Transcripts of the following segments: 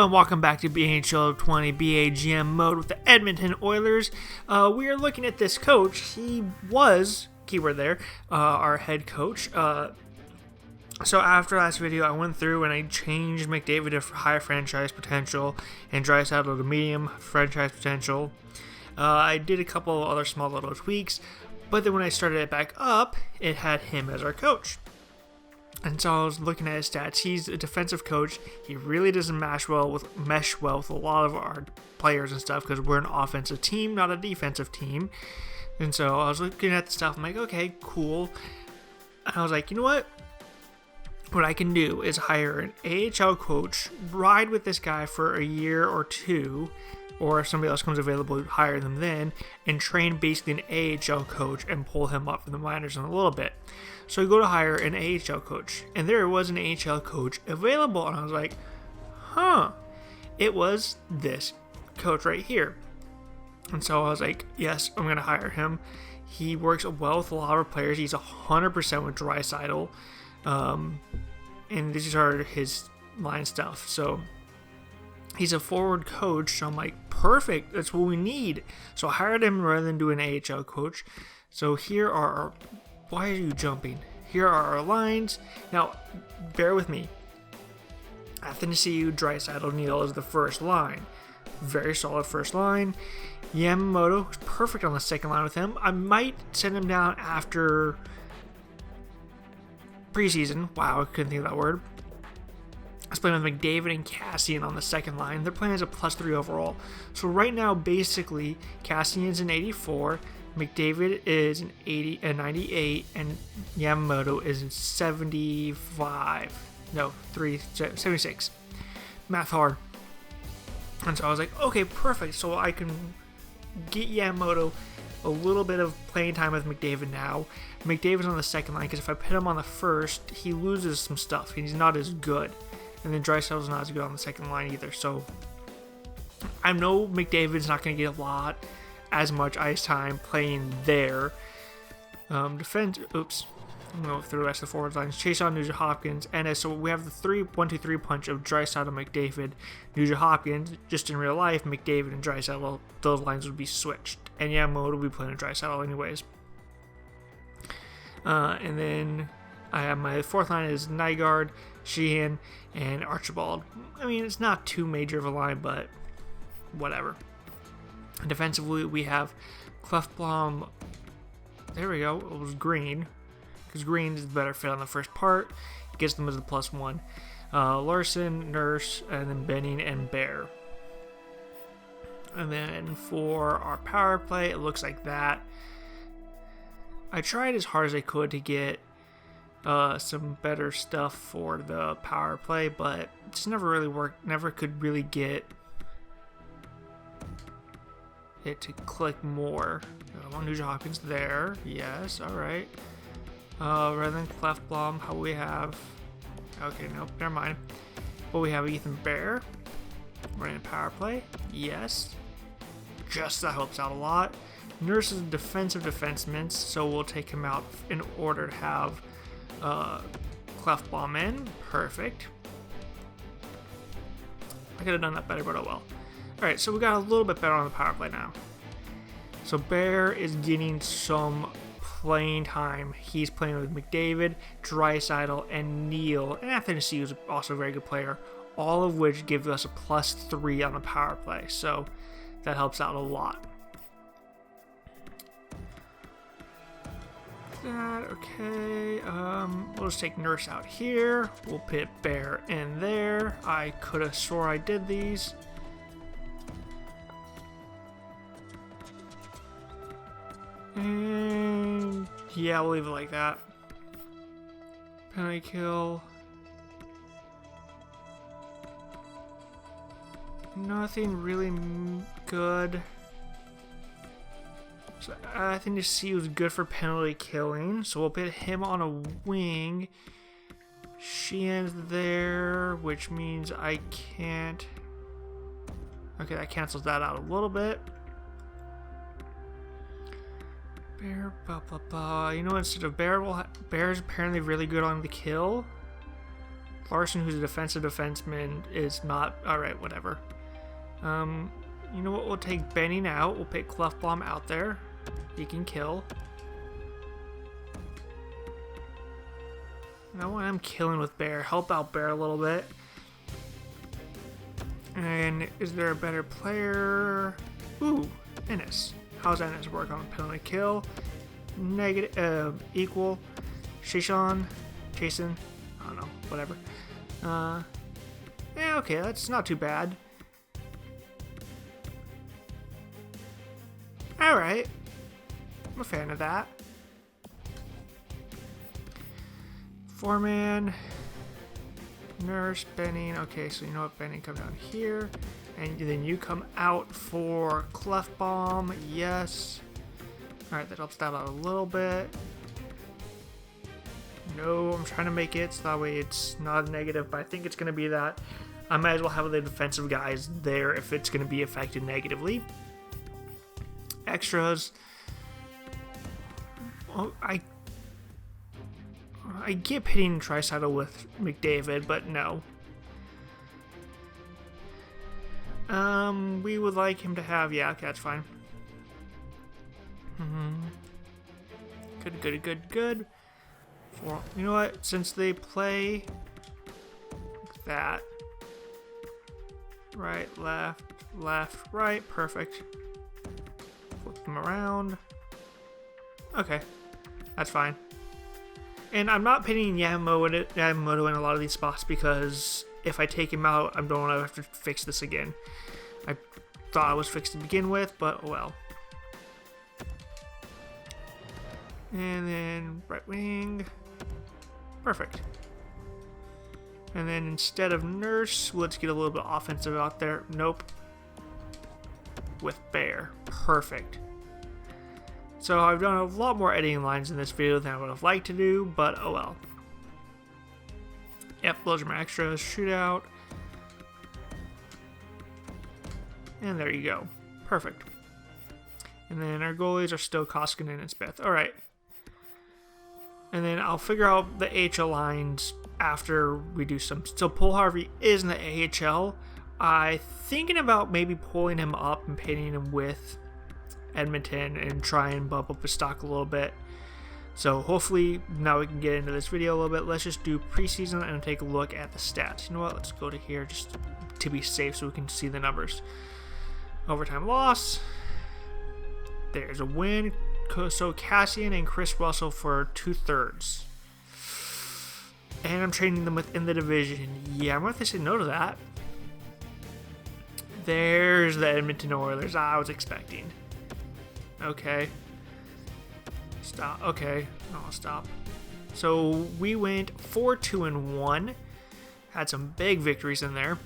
Hello and welcome back to NHL 20 BAGM mode with the Edmonton Oilers. We are looking at this coach. He was, keyword there, our head coach. So after last video, I went through and I changed McDavid to high franchise potential and Draisaitl to medium franchise potential. I did a couple other small little tweaks, but then when I started it back up, it had him as our coach. And so I was looking at his stats. He's a defensive coach. He really doesn't mesh well with a lot of our players and stuff because we're an offensive team, not a defensive team. And so I was looking at the stuff. I'm like, okay, cool. And I was like, you know what? What I can do is hire an AHL coach, ride with this guy for a year or two, or if somebody else comes available, hire them then, and train basically an AHL coach and pull him up from the minors in a little bit. So I go to hire an AHL coach, and there was an AHL coach available, and I was like, huh. It was this coach right here. And so I was like, yes, I'm going to hire him. He works well with a lot of players. He's 100% with Draisaitl. And these are his line stuff. So he's a forward coach. So I'm like, perfect. That's what we need. So I hired him rather than do an AHL coach. So here are our... Why are you jumping? Here are our lines. Now, bear with me. Athanasiou, Draisaitl, Neal is the first line. Very solid first line. Yamamoto is perfect on the second line with him. I might send him down after preseason. Wow, I couldn't think of that word. I was playing with McDavid and Cassian on the second line. They're playing as a +3 overall. So right now, basically, Cassian's an 84. McDavid is an 98, and Yamamoto is in 76. Math hard. And so I was like, okay, perfect. So I can get Yamamoto a little bit of playing time with McDavid now. McDavid's on the second line, because if I put him on the first, he loses some stuff. He's not as good. And then Draisaitl's not as good on the second line either. So I know McDavid's not going to get as much ice time playing there. Defense. Oops. I'm going to go through the rest of the forward lines. Chiasson, Nugent Hopkins, and so we have the 1-2-3 punch of Draisaitl, McDavid, Nugent Hopkins. Just in real life, McDavid and Draisaitl, those lines would be switched, and Yamamoto would be playing Draisaitl anyways. And then I have my fourth line is Nygaard, Sheehan, and Archibald. I mean, it's not too major of a line, but whatever. Defensively, we have Clefbaum. There we go. It was Green, because Green is the better fit on the first part. It gets them as a +1. Larson, Nurse, and then Benning and Bear. And then for our power play, it looks like that. I tried as hard as I could to get some better stuff for the power play, but it just never really worked. Never could really get it to click more. Nugent Hopkins there. Yes, alright. Rather than Clefbaum, how we have... Okay, nope, never mind. But we have Ethan Bear. Running power play. Yes. Just that helps out a lot. Nurse is a defensive defenseman, so we'll take him out in order to have Clefbaum in. Perfect. I could have done that better, but oh well. Alright, so we got a little bit better on the power play now. So Bear is getting some playing time. He's playing with McDavid, Draisaitl, and Neal. And Athanasiou is also a very good player. All of which gives us a +3 on the power play. So that helps out a lot. Okay, we'll just take Nurse out here. We'll put Bear in there. I could have swore I did these. And yeah, we'll leave it like that. Penalty kill. Nothing really good. So I think he was good for penalty killing. So we'll put him on a wing. Sheehan's there, which means I can't. Okay, that cancels that out a little bit. Bear, blah, blah, blah. You know, instead of Bear, Bear's apparently really good on the kill. Larson, who's a defensive defenseman, is not. Alright, whatever. You know what? We'll take Benning out. We'll pick Clefbaum out there. He can kill. No, I'm killing with Bear. Help out Bear a little bit. And is there a better player? Ooh, Ennis. How's Ennis work on penalty kill? Negative, equal. Jason, I don't know, whatever. Yeah, okay, that's not too bad. Alright. I'm a fan of that. Foreman. Nurse, Benning. Okay, so you know what? Benning, come down here. And then you come out for Clefbaum. Yes. Alright, that helps that out a little bit. No, I'm trying to make it so that way it's not a negative, but I think it's going to be that. I might as well have the defensive guys there if it's going to be affected negatively. Extras. Oh, I get pitting Trisaddle with McDavid, but no. We would like him to have, yeah, okay, that's fine. Good. You know what? Since they play like that, right, left, right, perfect. Flip them around. Okay, that's fine. And I'm not pitting Yamamoto in a lot of these spots because if I take him out, I don't want to have to fix this again. I thought I was fixed to begin with, but oh well. And then right wing. Perfect. And then instead of Nurse, let's get a little bit offensive out there. Nope. With Bear. Perfect. So I've done a lot more editing lines in this video than I would have liked to do, but oh well. Yep, those are my extras. Shootout. And there you go. Perfect. And then our goalies are still Koskinen and Smith. Alright. And then I'll figure out the AHL lines after we do some. So Paul Harvey is in the AHL. I'm thinking about maybe pulling him up and pitting him with Edmonton and try and bump up his stock a little bit. So hopefully now we can get into this video a little bit. Let's just do preseason and take a look at the stats. You know what? Let's go to here just to be safe so we can see the numbers. Overtime loss. There's a win. So Cassian and Chris Russell for 2/3. And I'm trading them within the division. Yeah, I'm going to have to say no to that. There's the Edmonton Oilers I was expecting. Okay. Stop. Okay. I'll stop. So we went 4-2-1. Had some big victories in there.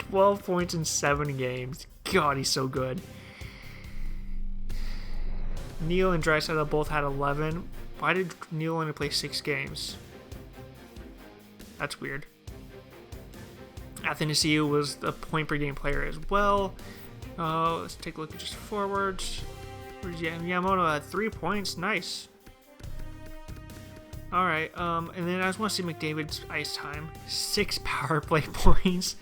12 points in 7 games. God, he's so good. Neil and Draisaitl both had 11. Why did Neil only play 6 games? That's weird. Athanasiou was the point per game player as well. Let's take a look at just forwards. Yamamoto had 3 points. Nice. Alright, and then I just want to see McDavid's ice time. 6 power play points.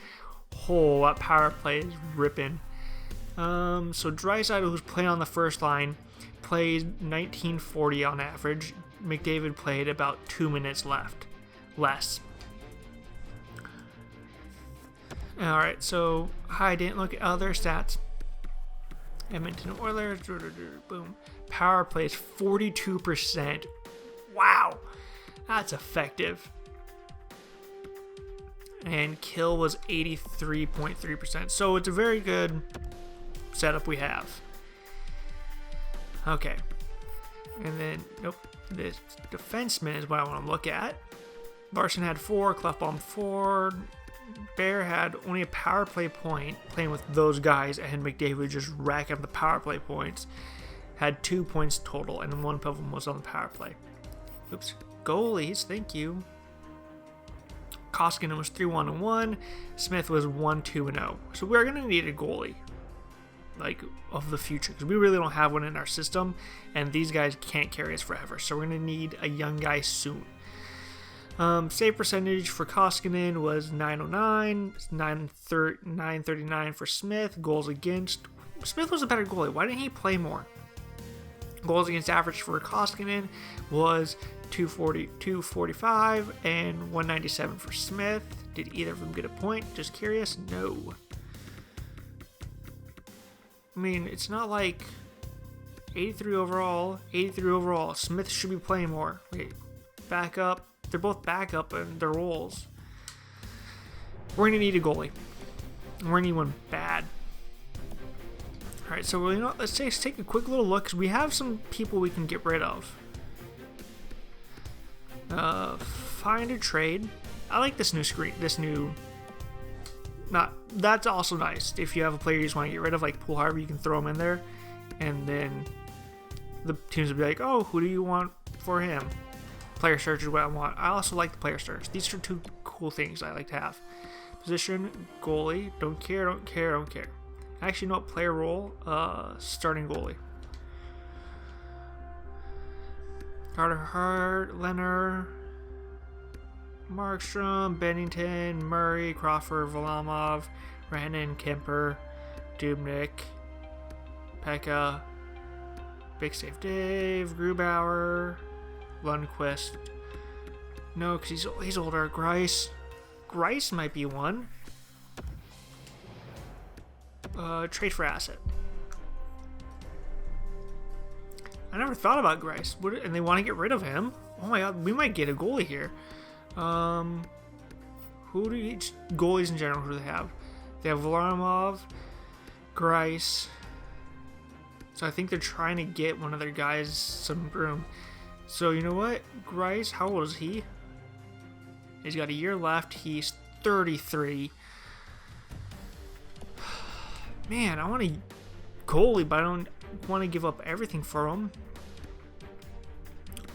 Oh, that power play is ripping. So Draisaitl, who's playing on the first line, played 19:40 on average. McDavid played about 2 minutes less. Alright, so I didn't look at other stats. Edmonton Oilers, boom. Power play is 42%. Wow, that's effective. And kill was 83.3%. So it's a very good setup we have. Okay. And then, nope, this defenseman is what I want to look at. Larson had 4, Clefbaum 4. Bear had only a power play point playing with those guys, and McDavid just racking up the power play points. Had 2 points total, and one of them was on the power play. Oops. Goalies, thank you. Koskinen was 3-1-1. Smith was 1-2-0. So we're going to need a goalie. like of the future, because we really don't have one in our system, and these guys can't carry us forever. So we're gonna need a young guy soon. Save percentage for Koskinen was 909, 939 for Smith. Goals against, Smith was a better goalie. Why didn't he play more? Goals against average for Koskinen was 240, 245, and 197 for Smith. Did either of them get a point? Just curious. No. I mean, it's not like 83 overall, 83 overall. Smith should be playing more. Wait, back up. They're both back up in their roles. We're going to need a goalie. We're going to need one bad. Alright, so let's take a quick little look, because we have some people we can get rid of. Find a trade. I like this new screen. That's also nice. If you have a player you just want to get rid of, like Pool Harvey, you can throw him in there, and then the teams will be like, oh, who do you want for him? Player search is what I want. I also like the player search. These are two cool things I like to have. Position, goalie, don't care. Actually, no, player role, starting goalie. Carter Hart, Leonard, Markstrom, Bennington, Murray, Crawford, Varlamov, Rannon, Kemper, Dubnyk, Pekka, Big Save Dave, Grubauer, Lundqvist. No, because he's older. Grice might be one. Trade for asset. I never thought about Grice. And they want to get rid of him. Oh my god, we might get a goalie here. Goalies in general, who do they have? They have Varlamov, Grice. So I think they're trying to get one of their guys some room. So you know what? Grice, how old is he? He's got a year left. He's 33. Man, I want a goalie, but I don't want to give up everything for him.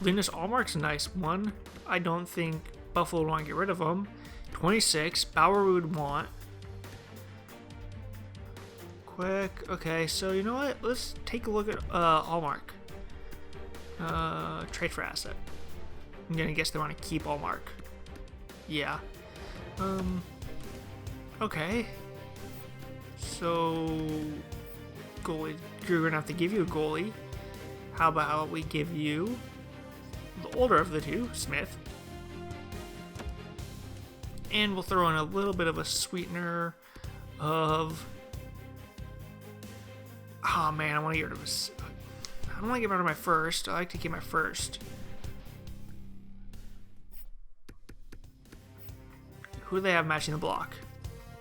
Linus Allmark's a nice one. I don't think Buffalo would want to get rid of him. 26. Bauer would want. Quick. Okay, so you know what? Let's take a look at Allmark. Trade for asset. I'm gonna guess they want to keep Allmark. Yeah. Okay. So, goalie. You're gonna have to give you a goalie. How about we give you the older of the two, Smith. And we'll throw in a little bit of a sweetener of... Oh man, I want to get rid of this. I don't want to get rid of my first. I like to keep my first. Who do they have matching the block?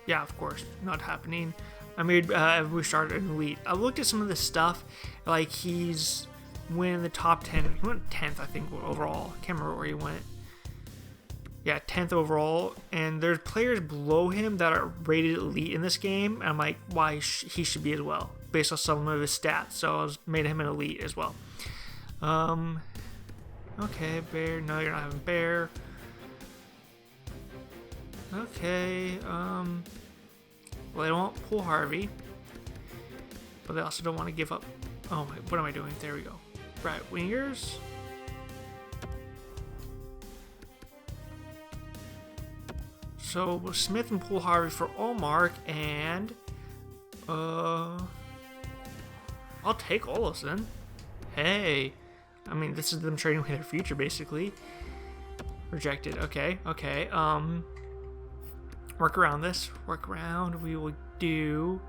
Yeah, of course, not happening. I made we started an elite. I looked at some of this stuff, like he's winning the top 10. He went 10th, I think, overall. I can't remember where he went. Yeah, 10th overall, and there's players below him that are rated elite in this game, and I'm like, why he should be as well, based on some of his stats. So I made him an elite as well. Okay, Bear. No, you're not having Bear. Okay, well, they don't want Pool Harvey, but they also don't want to give up. Oh my, what am I doing? There we go. Right, wingers. So Smith and Pool Harvey for Allmark, and I'll take Olsen. Hey, I mean, this is them trading away their future, basically. Rejected. Okay. Work around this. Work around. We will do.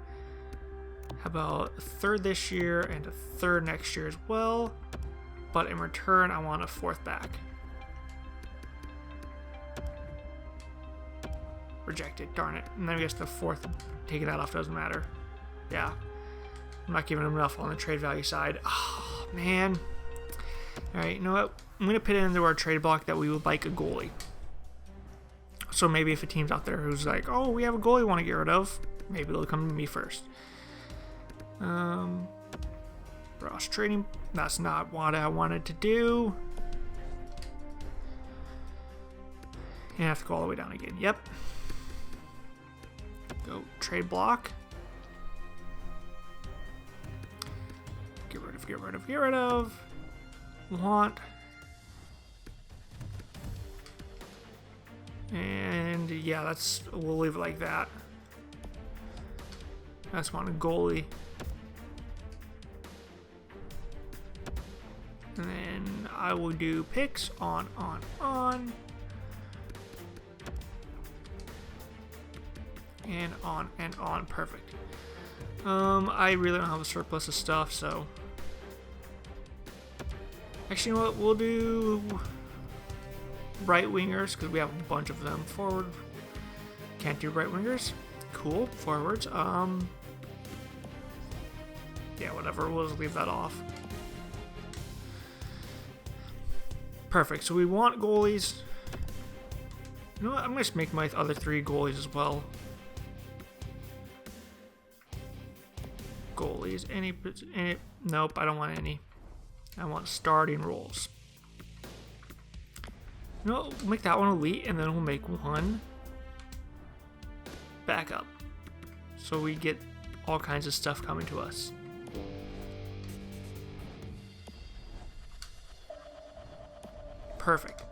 How about a third this year and a third next year as well? But in return, I want a fourth back. Rejected. Darn it. And then I guess the fourth, taking that off doesn't matter. Yeah. I'm not giving them enough on the trade value side. Oh, man. Alright, you know what? I'm going to put it into our trade block that we would like a goalie. So maybe if a team's out there who's like, oh, we have a goalie we want to get rid of, maybe they'll come to me first. Ross trading. That's not what I wanted to do. And I have to go all the way down again. Yep. Go trade block. Get rid of. Want. And yeah, we'll leave it like that. That's one goalie. And then I will do picks on. And on. Perfect. I really don't have a surplus of stuff, so. Actually, you know what? We'll do right wingers because we have a bunch of them. Forward. Can't do right wingers. Cool. Forwards. Yeah, whatever. We'll just leave that off. Perfect. So we want goalies. You know what? I'm going to make my other 3 goalies as well. Goalies. Any. Nope, I don't want any. I want starting roles. You know what? We'll make that one elite, and then we'll make one backup. So we get all kinds of stuff coming to us. Perfect.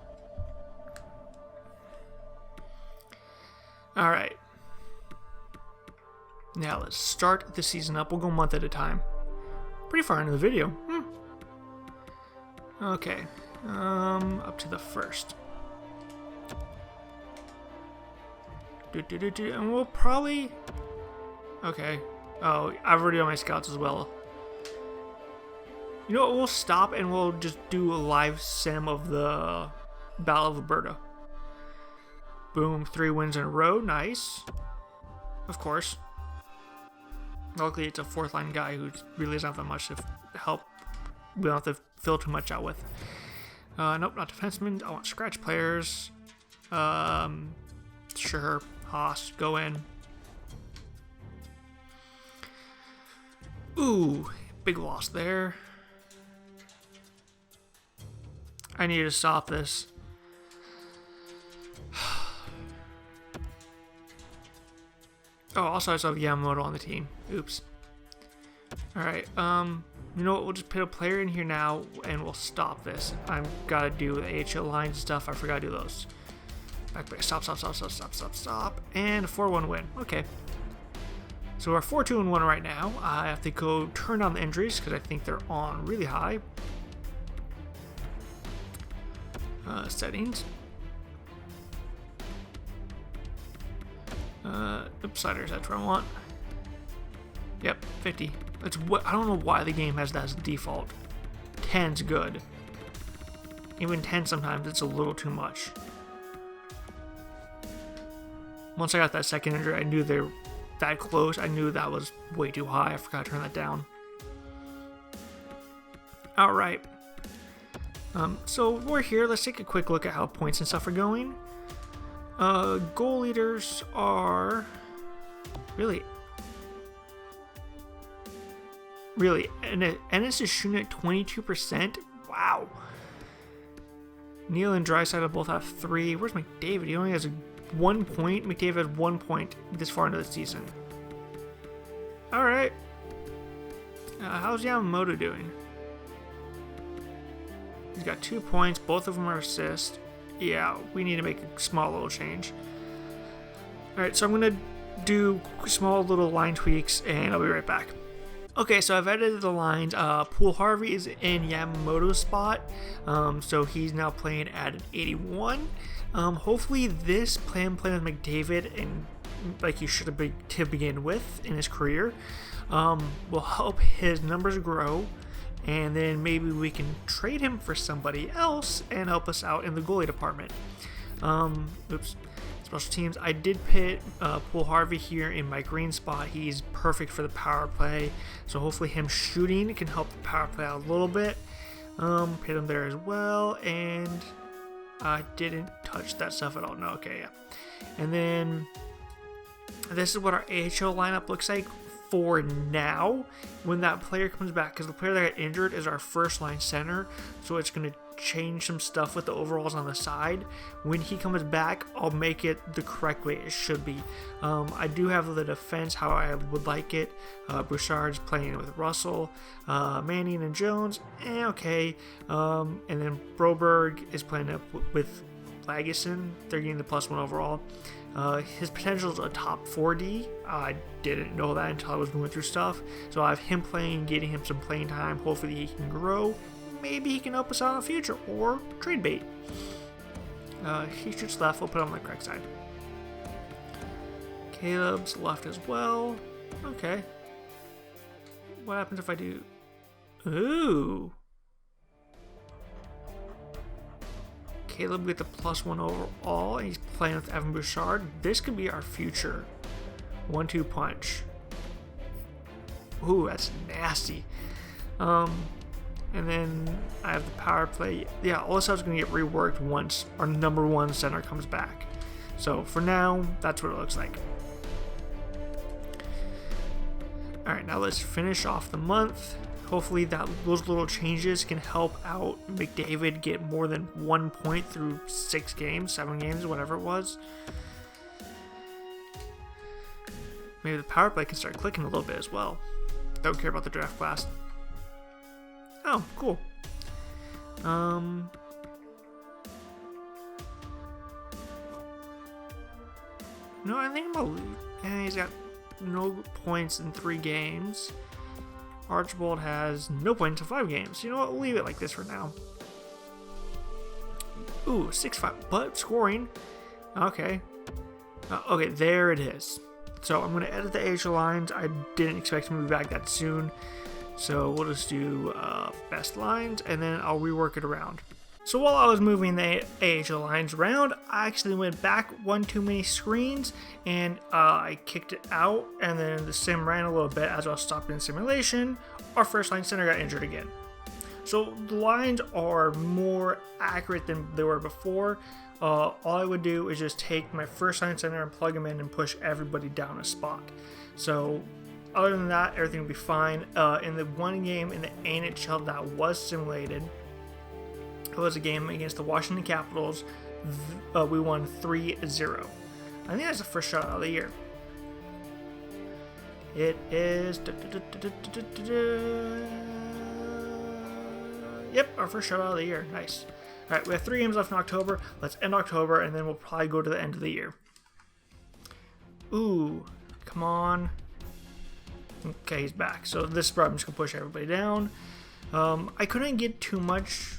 All right. Now let's start the season up. We'll go month at a time. Pretty far into the video. Okay. Up to the 1st. And we'll probably. Okay. Oh, I've already done my scouts as well. You know what? We'll stop and we'll just do a live sim of the Battle of Alberta. Boom, 3 wins in a row. Nice. Of course. Luckily, it's a 4th line guy who really doesn't have that much to help. We don't have to fill too much out with. Nope, not defensemen. I want scratch players. Sure. Haas, go in. Ooh, big loss there. I need to stop this. Oh, also I still have Yamamoto on the team. Oops. Alright, you know what, we'll just put a player in here now and we'll stop this. I've got to do the AHL lines and stuff. I forgot to do those. Back. Stop. And a 4-1 win. Okay. So we're 4-2-1 right now. I have to go turn down the injuries because I think they're on really high. Settings. Oops, sliders, that's what I want. Yep, 50. It's what I don't know why the game has that as default. 10's good. Even 10 sometimes it's a little too much. Once I got that second injury, I knew they were that close. I knew that was way too high. I forgot to turn that down. All right. So we're here. Let's take a quick look at how points and stuff are going. Goal leaders are really, Ennis is shooting at 22%. Wow. Neal and Draisaitl both have 3. Where's McDavid? He only has 1 point. McDavid has 1 point this far into the season. All right. How's Yamamoto doing? He's got 2 points. Both of them are assists. Yeah, we need to make a small little change. All right, so I'm going to do small little line tweaks, and I'll be right back. Okay, so I've edited the lines. Poole Harvey is in Yamamoto's spot, so he's now playing at an 81. Hopefully this playing with McDavid, and like he should have been to begin with in his career, will help his numbers grow, and then maybe we can trade him for somebody else and help us out in the goalie department. Oops. Special teams. I did pit Poole Harvey here in my green spot. He's perfect for the power play, so hopefully him shooting can help the power play out a little bit. Pit him there as well, and I didn't touch that stuff at all. No, okay, yeah. And then this is what our AHL lineup looks like for now when that player comes back, because the player that got injured is our first line center, so it's going to change some stuff with the overalls on the side. When he comes back, I'll make it the correct way it should be. I do have the defense how I would like it. Bouchard's playing with Russell, Manning and Jones, okay. And then Broberg is playing up with Lagesson. They're getting the +1 overall. His potential is a top 4D. I didn't know that until I was going through stuff. So I have him playing, getting him some playing time. Hopefully he can grow. Maybe he can help us out in the future, or trade bait. He shoots left. We'll put him on the correct side. Caleb's left as well. Okay. What happens if I do... Ooh. Caleb with the +1 overall, and he's playing with Evan Bouchard. This could be our future 1-2 punch. Ooh, that's nasty. And then I have the power play. Yeah, all this stuff's going to get reworked once our number 1 center comes back. So for now, that's what it looks like. Alright, now let's finish off the month. Hopefully those little changes can help out McDavid get more than 1 point through 6 games, 7 games, whatever it was. Maybe the power play can start clicking a little bit as well. Don't care about the draft class. Oh, cool. No, I think I'm gonna leave. And he's got no points in 3 games. Archibald has no points in 5 games. You know what? We'll leave it like this for now. Ooh, 6-5, but scoring. Okay. Okay, there it is. So I'm going to edit the AHL lines. I didn't expect him to be back that soon. So we'll just do best lines, and then I'll rework it around. So while I was moving the AHL lines around, I actually went back one too many screens, and I kicked it out, and then the sim ran a little bit as I was stopping the simulation. Our first line center got injured again. So the lines are more accurate than they were before. All I would do is just take my first line center and plug them in and push everybody down a spot. So other than that, everything will be fine. In the one game in the NHL that was simulated, it was a game against the Washington Capitals. We won 3-0. I think that's the first shutout of the year. It is... Yep, our first shutout of the year. Nice. Alright, we have 3 games left in October. Let's end October, and then we'll probably go to the end of the year. Ooh, come on. Okay, he's back. So this is probably just going to push everybody down. I couldn't get too much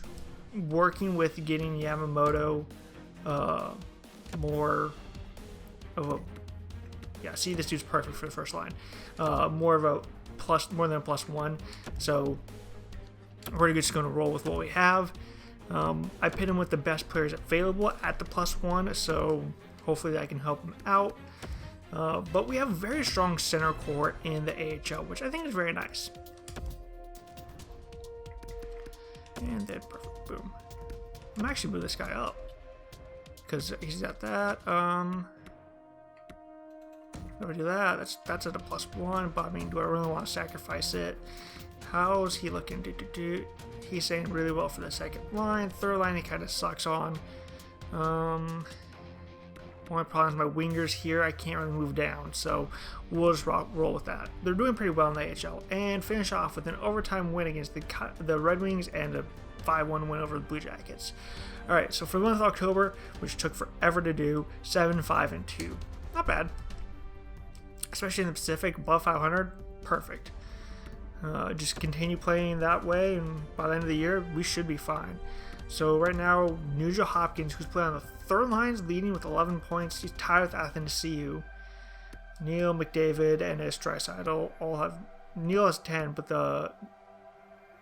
working with getting Yamamoto more of a... Yeah, see, this dude's perfect for the first line. More of a plus, more than a +1. So we're just going to roll with what we have. I pit him with the best players available at the +1, so hopefully that can help him out. But we have a very strong center core in the AHL, which I think is very nice. And then perfect. Boom. I'm actually move this guy up because he's got that. Do I do that? That's at a +1, but I mean, do I really want to sacrifice it? How's he looking? He's saying really well for the second line. Third line, he kind of sucks on. Only problem is my wingers here. I can't really move down, so we'll just roll with that. They're doing pretty well in the AHL, and finish off with an overtime win against the Red Wings and a 5-1 win over the Blue Jackets. All right, so for the month of October, which took forever to do, 7-5-2, not bad. Especially in the Pacific, above 500, perfect. Just continue playing that way, and by the end of the year, we should be fine. So right now, Nugent Hopkins, who's playing on the third line, is leading with 11 points. He's tied with Athanasiou. Neil, McDavid, and his Draisaitl all have... Neil has 10, but the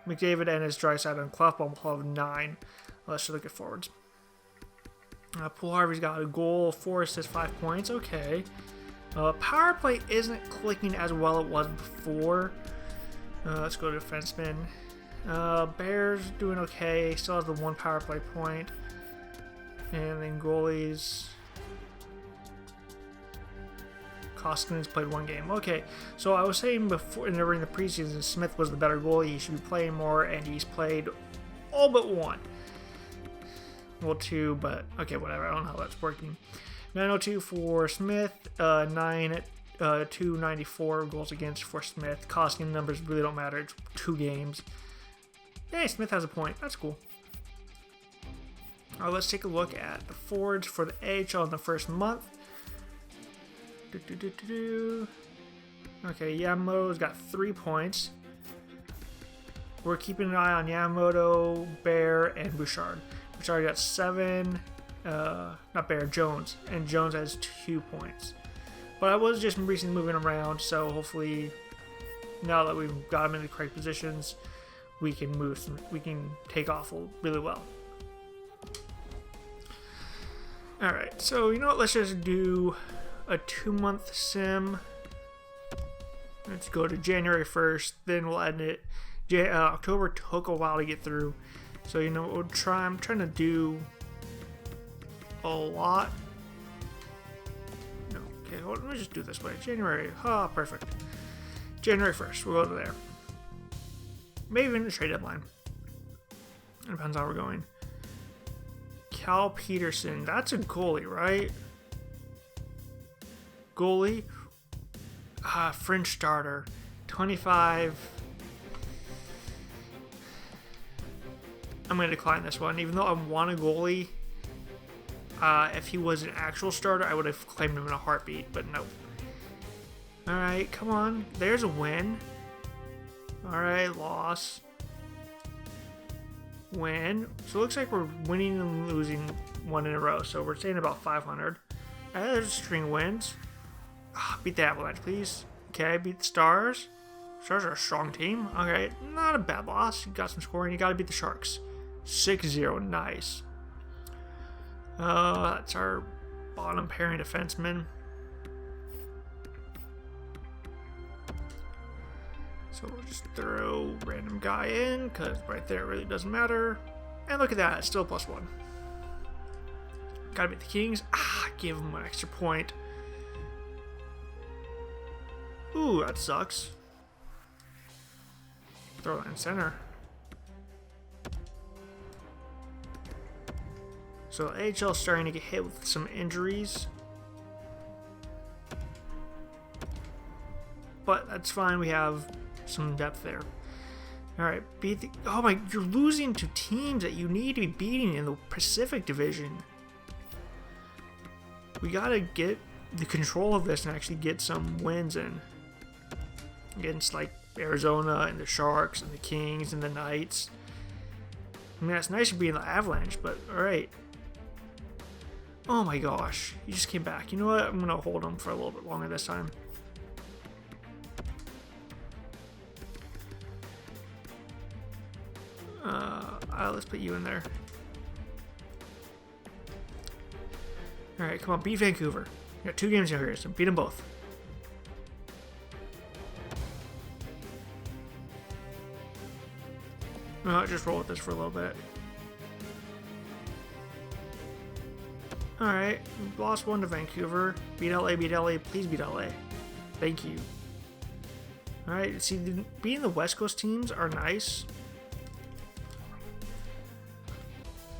McDavid and his Draisaitl and Clefbaum will have 9. Let's just look at forwards. Poole Harvey's got a goal, 4 assists, 5 points. Okay. Power play isn't clicking as well as it was before. Let's go to defenseman. Bears doing okay. Still has the 1 power play point. And then goalies. Koskinen played 1 game. Okay, so I was saying before during the preseason, Smith was the better goalie. He should be playing more, and he's played all but 1. Well, 2, but okay, whatever. I don't know how that's working. 902 for Smith. 294 goals against for Smith. Costing numbers really don't matter. It's 2 games. Hey, Smith has a point. That's cool. All right, let's take a look at the forwards for the AHL in the first month. Okay, Yamamoto's got 3 points. We're keeping an eye on Yamamoto, Bear, and Bouchard. Bouchard got 7. Not Bear, Jones. And Jones has 2 points. But I was just recently moving around, so hopefully now that we've got them in the correct positions, we can take off really well. Alright, so you know what, let's just do a 2-month sim. Let's go to January 1st, then we'll end it. October took a while to get through, so you know what, I'm trying to do a lot. No, okay, hold on, let me just do it this way. January, perfect. January 1st, we'll go to there. Maybe even the trade deadline. It depends how we're going. Cal Peterson, that's a goalie, right? Goalie, French starter, 25. I'm going to decline this one, even though I want a goalie. If he was an actual starter, I would have claimed him in a heartbeat, but nope. Alright, come on. There's a win. Alright, loss. Win. So it looks like we're winning and losing 1 in a row, so we're staying about 500. Alright, there's a string of wins. Beat the Avalanche, please. Okay, beat the Stars. Stars are a strong team. Okay, not a bad loss. You got some scoring. You got to beat the Sharks. 6-0, nice. That's our bottom pairing defenseman. So we'll just throw random guy in, because right there really doesn't matter. And look at that, it's still +1. Gotta beat the Kings. Give them an extra point. Ooh, that sucks. Throw that in center. So AHL starting to get hit with some injuries. But that's fine, we have some depth there. Alright, beat the... Oh my, you're losing to teams that you need to be beating in the Pacific Division. We gotta get the control of this and actually get some wins in. Against, like, Arizona and the Sharks and the Kings and the Knights. I mean, it's nice to be in the Avalanche, but alright. Oh my gosh, he just came back. You know what? I'm gonna hold him for a little bit longer this time. Let's put you in there. Alright, come on, beat Vancouver. You got 2 games here, so beat them both. Just roll with this for a little bit. Alright, lost 1 to Vancouver. Beat LA, please beat LA. Thank you. Alright, see, beating the West Coast teams are nice.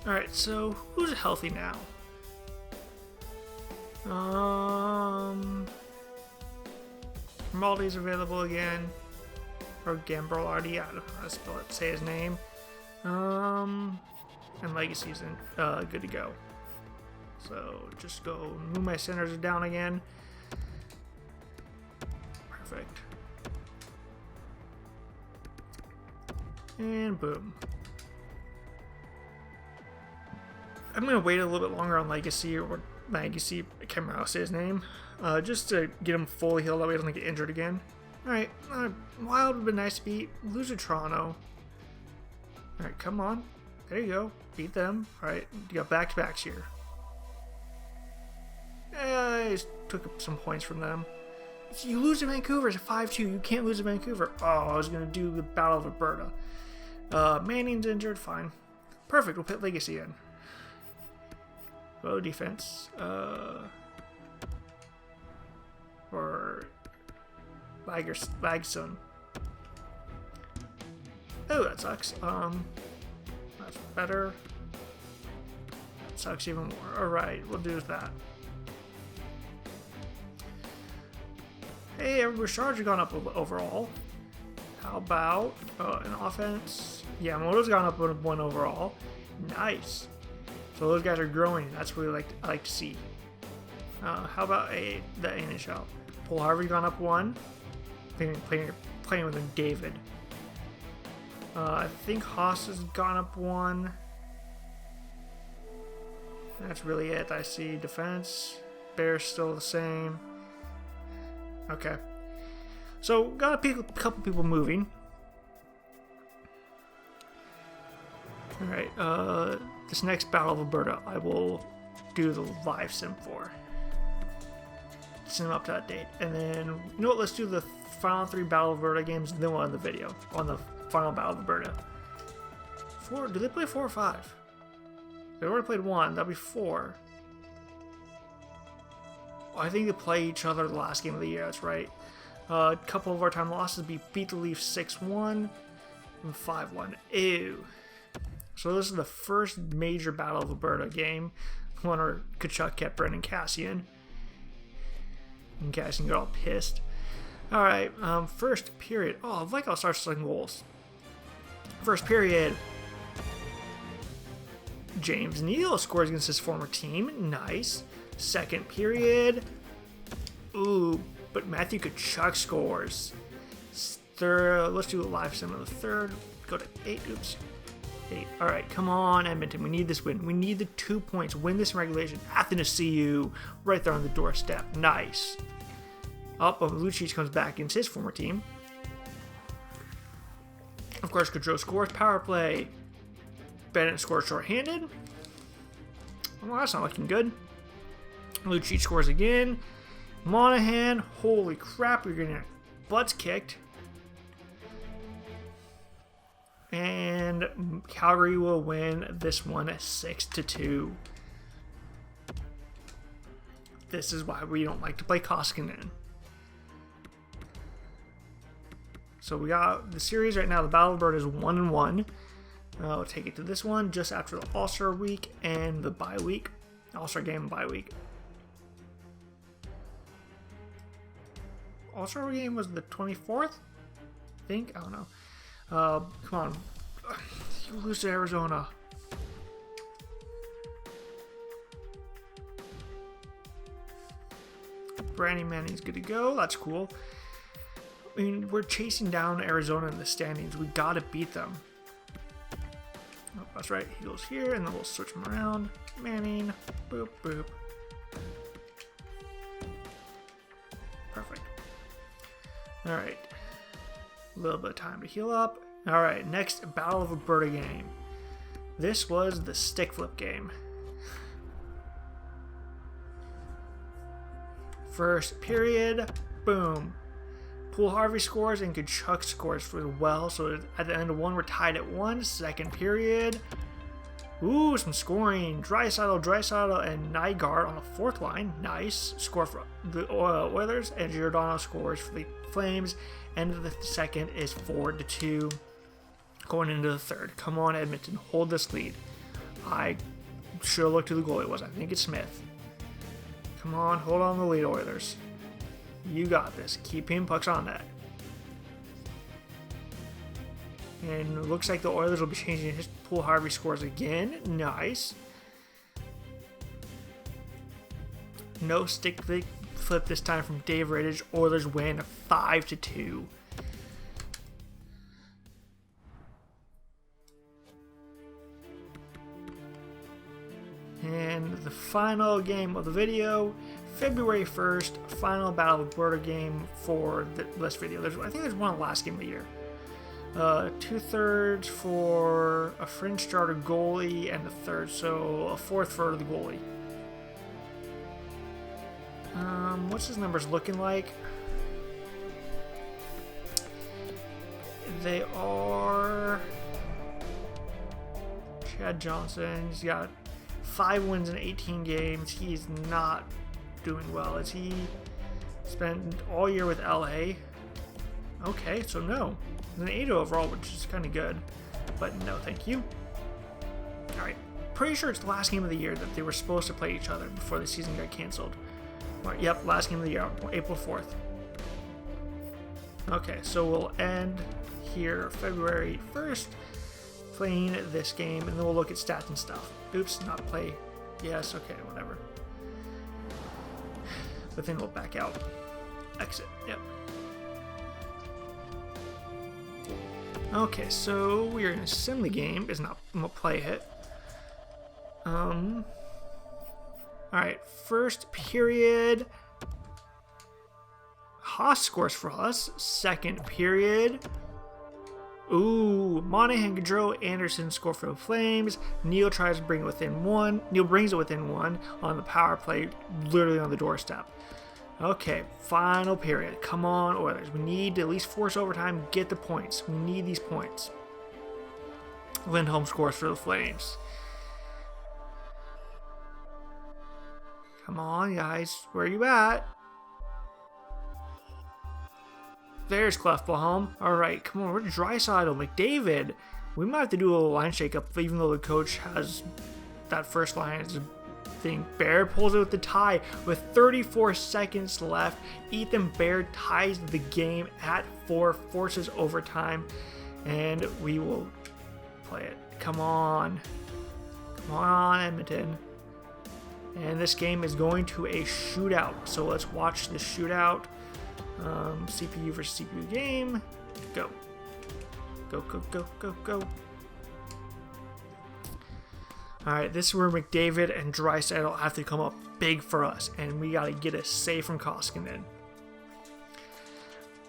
Alright, so who's healthy now? Maldi's available again. Or Gambrellardi, I don't know how to spell it, say his name. And Legacy's good to go. So just go move my centers down again. Perfect. And boom. I'm gonna wait a little bit longer on Legacy, or Legacy, I can't remember how to say his name, just to get him fully healed, that way he doesn't get injured again. Alright, Wild would have been nice to beat. Lose to Toronto. Alright, come on. There you go. Beat them. Alright, you got back-to-backs here. I just took up some points from them. You lose to Vancouver, it's a 5-2. You can't lose to Vancouver. Oh, I was going to do the Battle of Alberta. Manning's injured, fine. Perfect, we'll put Legacy in. Low defense. Or Lagson. Oh, that sucks. That's better. sucks even more. Alright, we'll do that. Hey, everybody's charge has gone up overall. How about an offense? Yeah, Moto's gone up 1 overall. Nice. So those guys are growing. That's what I like to see. How about the NHL? Paul Harvey gone up 1. Playing with him, David. I think Haas has gone up 1. That's really it. I see defense. Bears still the same. Okay. So, got a couple people moving. Alright, this next Battle of Alberta, I will do the live sim for. Sim up to that date. And then, you know what, let's do the final 3 Battle of Alberta games, and then we'll end the video on the final Battle of Alberta. 4, do they play 4 or 5? They already played 1, that'll be 4. Oh, I think they play each other the last game of the year, that's right. A couple of our time losses beat the Leafs 6-1 and 5-1. Ew. So this is the first major Battle of Alberta game. One where Kachuk kept Brendan Cassian. And Cassian got all pissed. Alright, first period. Oh, I like how it starts selling goals. First period. James Neal scores against his former team. Nice. Second period. Ooh, but Matthew Kachuk scores. Third, let's do a live sim of the third. Go to 8. Oops. 8. Alright, come on, Edmonton. We need this win. We need the 2 points. Win this in regulation. Athens CU. Right there on the doorstep. Nice. Up, Lucic comes back against his former team. Of course, Gaudreau scores. Power play. Bennett scores shorthanded. Well, that's not looking good. Lucic scores again. Monahan, holy crap, we're getting our butts kicked. And Calgary will win this one 6-2. This is why we don't like to play Koskinen. So we got the series right now. The Battle of Alberta is 1-1. I'll take it to this one just after the All-Star week and the bye week. All-Star game and bye week. All-Star game was the 24th? I think? I don't know. Come on. You lose to Arizona. Brandy Manning's good to go. That's cool. I mean, we're chasing down Arizona in the standings. We gotta beat them. Oh, that's right. He goes here, and then we'll switch him around. Manning. Boop, boop. Perfect. Alright. A little bit of time to heal up. Alright, next Battle of Alberta game. This was the stick flip game. First period. Boom. Poole Harvey scores and Kachuk scores for well. So at the end of one, we're tied at 1. Second period. Ooh, some scoring. Draisaitl, and Nygaard on the fourth line. Nice. Score for the Oilers. And Giordano scores for the Flames. End of the second is 4-2. Going into the third. Come on, Edmonton. Hold this lead. I should have looked who the goalie was. I think it's Smith. Come on. Hold on the lead, Oilers. You got this. Keep hitting pucks on that. And it looks like the Oilers will be changing his Poole Harvey scores again. Nice. No stick flip this time from Dave Rittich. Oilers win 5-2. And the final game of the video, February 1st, final Battle of Alberta game for this video. I think there's one last game of the year. 2/3 for a fringe starter goalie and a third, so a fourth for the goalie. What's his numbers looking like? They are Chad Johnson. He's got 5 wins in 18 games. He's not doing well. As he spent all year with LA. Okay, so no. An 8 overall, which is kind of good, but no, thank you. All right, pretty sure it's the last game of the year that they were supposed to play each other before the season got canceled. Yep, last game of the year, April 4th. Okay, so we'll end here February 1st playing this game, and then we'll look at stats and stuff. Oops, not play. Yes, okay, whatever. But then we'll back out. Exit, yep. Okay, so we're in a assembly game. It's not, I'm gonna play it. Alright, first period. Haas scores for us. Second period. Ooh, Monahan, Gaudreau, Anderson score for the Flames. Neal tries to bring it within one. Neal brings it within one on the power play, literally on the doorstep. Okay, final period. Come on, Oilers. We need to at least force overtime, get the points. We need these points. Lindholm scores for the Flames. Come on, guys. Where are you at? There's Clefbaum. Alright, come on. We're Draisaitl, McDavid. We might have to do a little line shakeup, even though the coach has that first line as a thing. Bear pulls it with the tie with 34 seconds left. Ethan Bear ties the game at 4, forces overtime, and we will play it. Come on. Come on, Edmonton. And this game is going to a shootout. So let's watch the shootout. CPU versus CPU game. Go. Go, go, go, go, go. Alright, this is where McDavid and Draisaitl have to come up big for us, and we gotta get a save from Koskinen.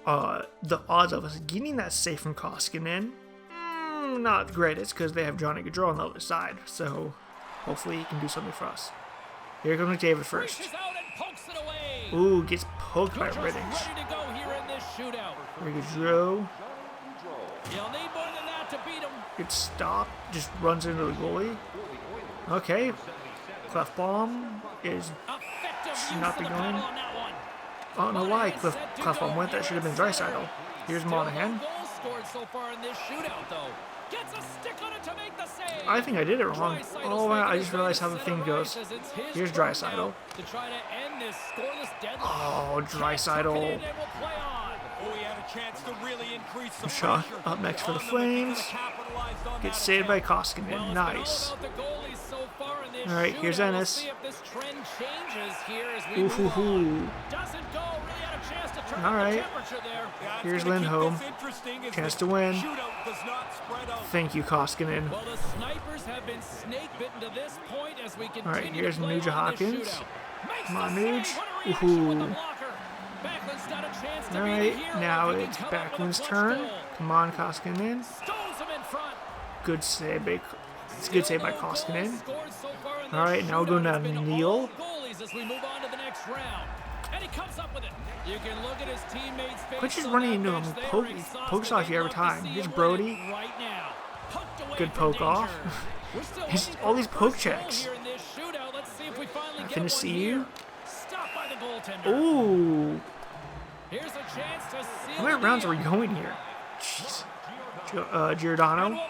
The odds of us getting that save from Koskinen, not great. It's because they have Johnny Gaudreau on the other side, so hopefully he can do something for us. Here comes McDavid first. Ooh, gets poked by Rittich. Gaudreau. Gets stopped, just runs into the goalie. Okay, Clefbaum is should not be going. I don't know why Clefbaum went. That should have been Draisaitl. Here's Monahan. I think I did it wrong. Oh wow, I just realized how the thing goes. Here's Draisaitl. Oh, Draisaitl. Shot up next for the Flames. Gets saved by Koskinen. Nice. Alright, here's Ennis. Ooh. Alright. Here's Lindholm. Chance to win. Thank you, Koskinen. Alright, here's Nuge Hopkins. Come on, Nuge. Ooh. Alright, now it's Backlund's turn. Come on, Koskinen. Good save by, it's a good save by Koskinen. Alright, now we're going down to Neal. Quit just running into him. Pokes off you every time. Here's Brody. Good poke off. All these poke checks. Nothing to see you. Ooh. How many rounds are we going here? Jeez. Giordano.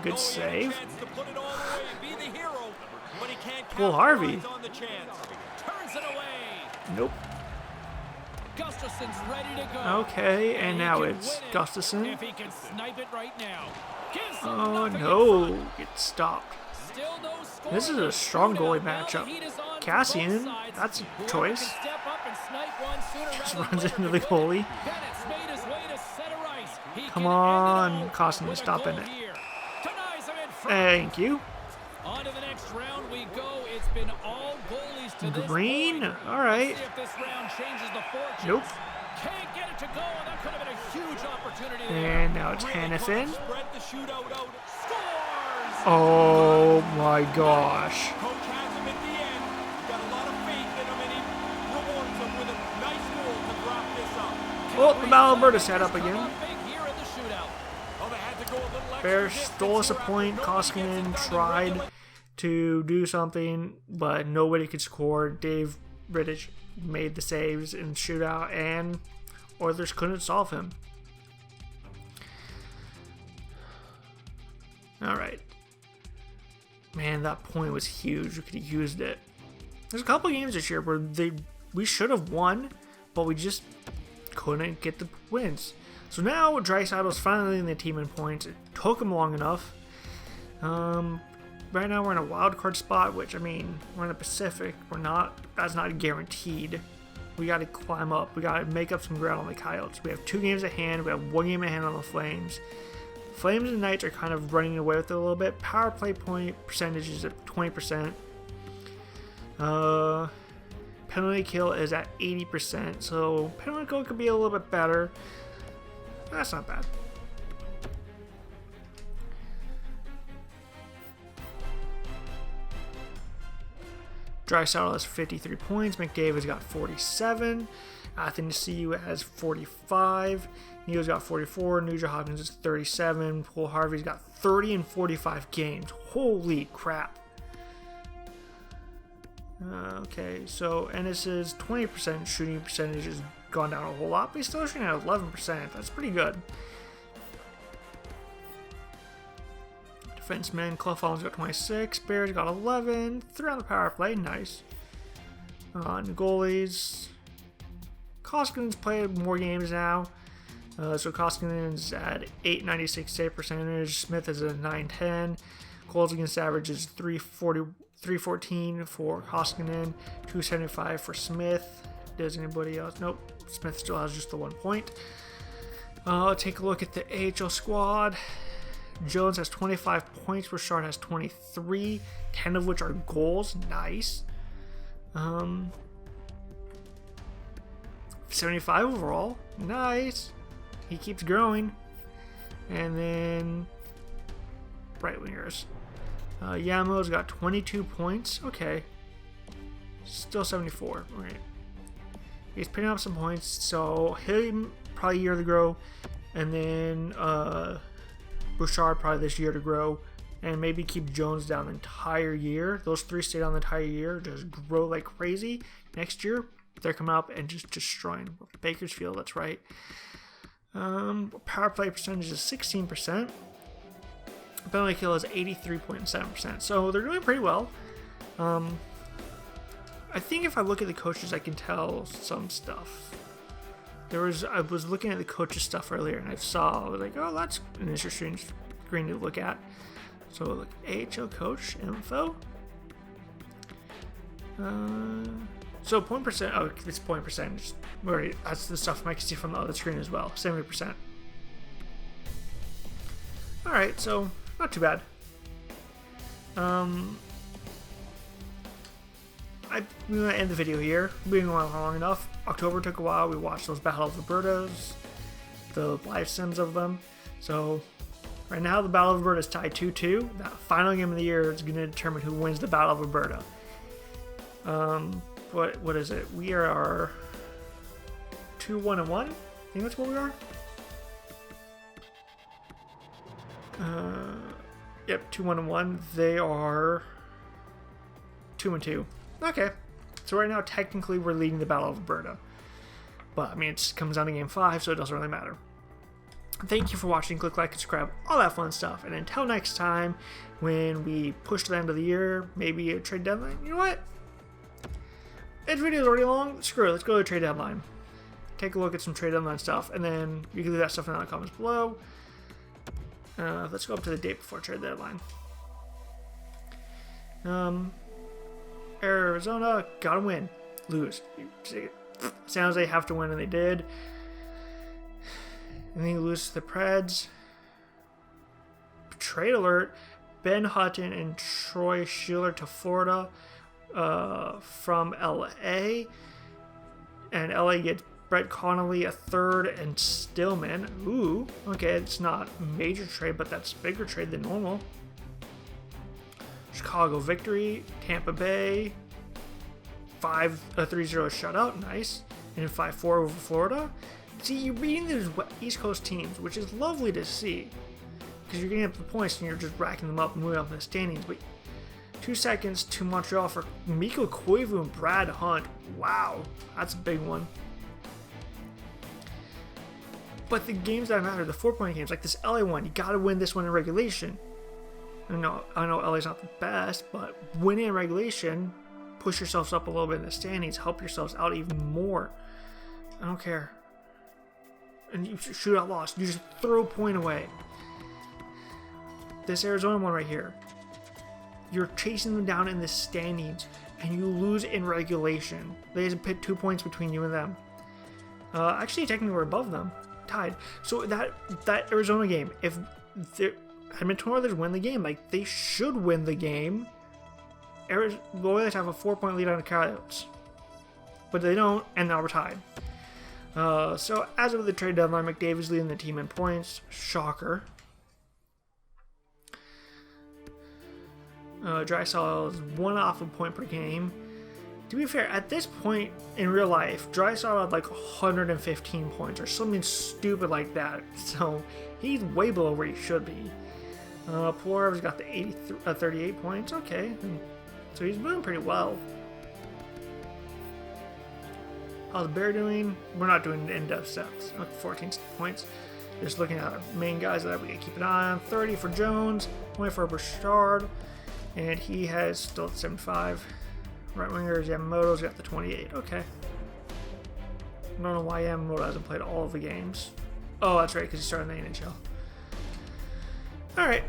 Good save. Paul Harvey. Nope. Okay, and now it's Gustafson. Oh no, gets stopped. This is a strong goalie matchup. Cassian, that's a choice. Just runs into the goalie. Come on, Costin is stopping it. Thank you. On to the next round we go. It's been all goalies to Green. All right. Nope. Can't get it to go, and that could have been a huge opportunity there. And now it's Hannafin. Oh my gosh. Oh, the Battle Alberta set up again. Bears stole us a point. Koskinen tried to do something, but nobody could score. Dave Rittich made the saves in shootout, and Oilers couldn't solve him. All right. Man, that point was huge. We could have used it. There's a couple games this year where we should have won, but we just couldn't get the wins. So now Draisaitl's finally in the team in points. It took him long enough. Right now we're in a wild card spot, which, I mean, we're in the Pacific. That's not guaranteed. We got to climb up. We got to make up some ground on the Coyotes. We have 2 games at hand. We have 1 game at hand on the Flames. Flames and Knights are kind of running away with it a little bit. Power play point percentage is at 20%. Penalty kill is at 80%. So penalty kill could be a little bit better. That's not bad. Draisaitl has 53 points. McDavid's got 47. Anthony C has 45. Neal's got 44. Nugent Hopkins is 37. Paul Harvey's got 30 in 45 games. Holy crap. Okay, so Ennis's 20% shooting percentage has gone down a whole lot, but he's still shooting at 11%. That's pretty good. Defenseman, Clough Holland's got 26. Bears got 11. 3 on the power play. Nice. And goalies. Koskinen's played more games now. So Koskinen's at 896 save percentage. Smith is at 910. Goals against average is 314 for Koskinen. 275 for Smith. Does anybody else? Nope. Smith still has just the 1 point. Take a look at the AHL squad. Jones has 25 points. Richard has 23, 10 of which are goals. Nice. 75 overall. Nice. He keeps growing. And then right wingers. Yamo's got 22 points. Okay. Still 74. Okay. He's picking up some points. So him probably a year to grow. And then Bouchard probably this year to grow, and maybe keep Jones down the entire year. Those 3 stay down the entire year, just grow like crazy. Next year, they're coming up and just destroying Bakersfield. That's right. Power play percentage is 16%. Penalty kill is 83.7%. So they're doing pretty well. I think if I look at the coaches, I can tell some stuff. I was looking at the coaches stuff earlier, and I was like, oh, that's an interesting screen to look at. So look, AHL coach info. So point percent. Oh, it's point percentage. That's the stuff I can see from the other screen as well. 70%. All right, so not too bad. I'm going to end the video here. We've been going long enough. October took a while. We watched those Battle of Albertas, the live sims of them. So right now the Battle of Alberta is tied 2-2. That final game of the year is going to determine who wins the Battle of Alberta. What is it? We are 2-1-1. I think that's what we are. Yep, 2-1-1. They are 2-2. Okay, so right now technically we're leading the Battle of Alberta, but I mean it comes down to game 5, so it doesn't really matter. Thank you for watching. Click like and subscribe, all that fun stuff, and until next time when we push to the end of the year, maybe a trade deadline. You know what? This video is already long. Screw it, let's go to the trade deadline. Take a look at some trade deadline stuff, and then you can leave that stuff in the comments below. Let's go up to the date before trade deadline. Arizona, gotta win. Lose. Sounds they have to win, and they did. And then you lose to the Preds. Trade alert. Ben Hutton and Troy Schiller to Florida from LA. And LA gets Brett Connolly, a third, and Stillman. Ooh, okay, it's not a major trade, but that's a bigger trade than normal. Chicago victory. Tampa Bay 3-0 shutout, nice. And 5-4 over Florida. See, you're beating these East Coast teams, which is lovely to see, because you're getting up the points and you're just racking them up and moving up in the standings. But 2 seconds to Montreal for Mikko Koivu and Brad Hunt. Wow, that's a big one. But the games that matter, the 4-point games, like this LA one, you gotta win this one in regulation. No, I know LA's not the best, but win in regulation, push yourselves up a little bit in the standings, help yourselves out even more. I don't care. And you shoot out loss. You just throw a point away. This Arizona one right here. You're chasing them down in the standings, and you lose in regulation. There's a pit 2 points between you and them. Actually, technically, we're above them, tied. So that Arizona game, if the Edmonton Oilers win the game, like they should win the game, the Oilers have a 4-point lead on the Coyotes, but they don't, and now we're tied. So as of the trade deadline, McDavid's leading the team in points. Shocker. Draisaitl is 1 off a point per game. To be fair, at this point in real life, Draisaitl had like 115 points or something stupid like that. So he's way below where he should be. Puljujärvi's got the 38 points. Okay, so he's doing pretty well. How's Bear doing? We're not doing in-depth stats. 14 points. Just looking at our main guys that we can keep an eye on. 30 for Jones, 20 for Bouchard, and he has still 75. Right wingers, Yamamoto's got the 28. Okay. I don't know why Yamamoto hasn't played all of the games. Oh, that's right, because he started in the NHL. Alright.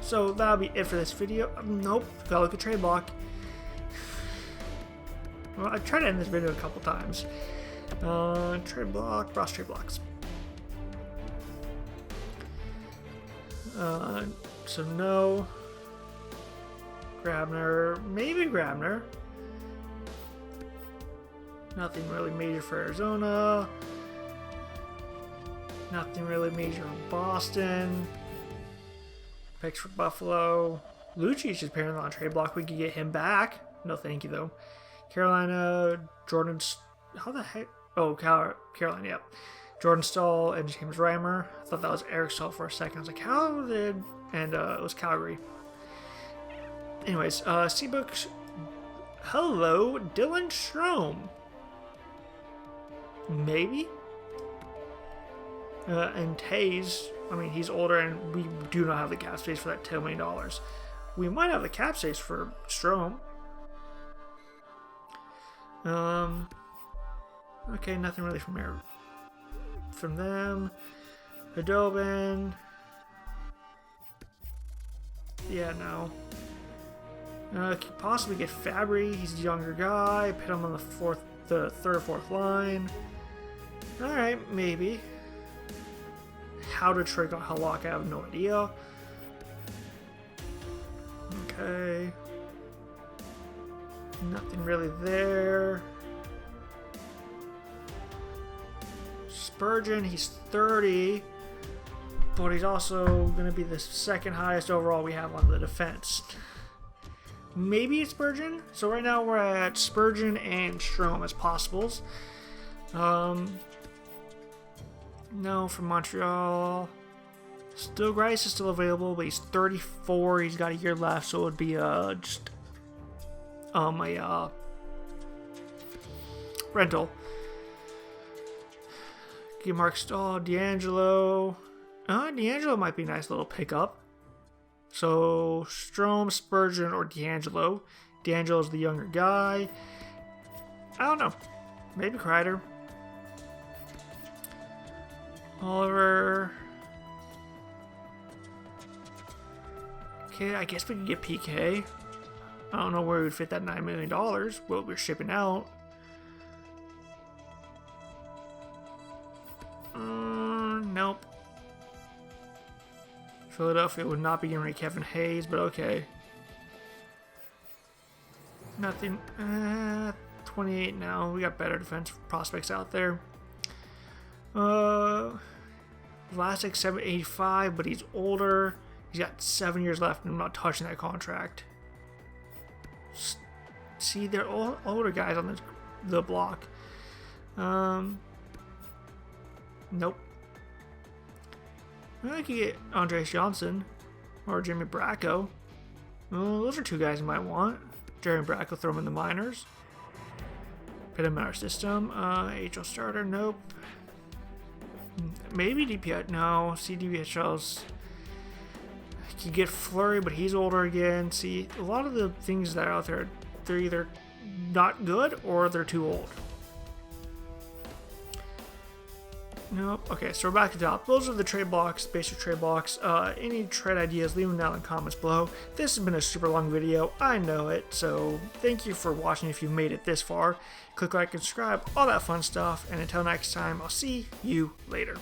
So that'll be it for this video. Nope. Gotta look at trade block. Well, I tried to end this video a couple times. Trade block, Ross trade blocks. So no. Grabner, maybe Grabner. Nothing really major for Arizona. Nothing really major for Boston. Picks for Buffalo. Lucic is apparently on trade block. We could get him back. No, thank you though. Carolina, Jordan. How the heck? Oh, Carolina. Yep. Jordan Stahl and James Reimer. I thought that was Eric Stahl for a second. I was like, how did? And it was Calgary. Anyways, Seabooks. Hello, Dylan Strome. Maybe. And Taze. I mean, he's older, and we do not have the cap space for that $10 million. We might have the cap space for Strome. Okay, nothing really from here. From them. Hadobin. Yeah, no. Could possibly get Fabry. He's a younger guy. Put him on the third or fourth line. Alright, maybe. How to trick on Halak, I have no idea. Okay. Nothing really there. Spurgeon, he's 30. But he's also going to be the second highest overall we have on the defense. Maybe it's Spurgeon. So right now we're at Spurgeon and Strome as possibles. No, from Montreal. Still, Grice is still available, but he's 34. He's got a year left, so it would be just a rental. Get Mark Stahl, D'Angelo. D'Angelo might be a nice little pickup. So Strome, Spurgeon, or D'Angelo. D'Angelo's the younger guy. I don't know. Maybe Kreider. Oliver. Okay, I guess we could get PK. I don't know where we would fit that $9 million. What we're shipping out. Nope. Philadelphia would not be getting rid of Kevin Hayes, but okay. Nothing. 28 now. We got better defense prospects out there. Vlasic 785, but he's older. He's got 7 years left, and I'm not touching that contract. See, they're all older guys on the block. Nope. I could get Andreas Johnson or Jimmy Bracco. Well, those are two guys you might want. Jeremy Bracco, throw him in the minors. Put him in our system. HL starter, nope. Maybe DPH, no. See, DPHL's You get Flurry, but he's older again. See, a lot of the things that are out there, they're either not good or they're too old. Nope. Okay, so we're back to the top. Those are the trade blocks, basic trade blocks. Any trade ideas, leave them down in the comments below. This has been a super long video, I know it, so thank you for watching if you've made it this far. Click like and subscribe, all that fun stuff, and until next time, I'll see you later.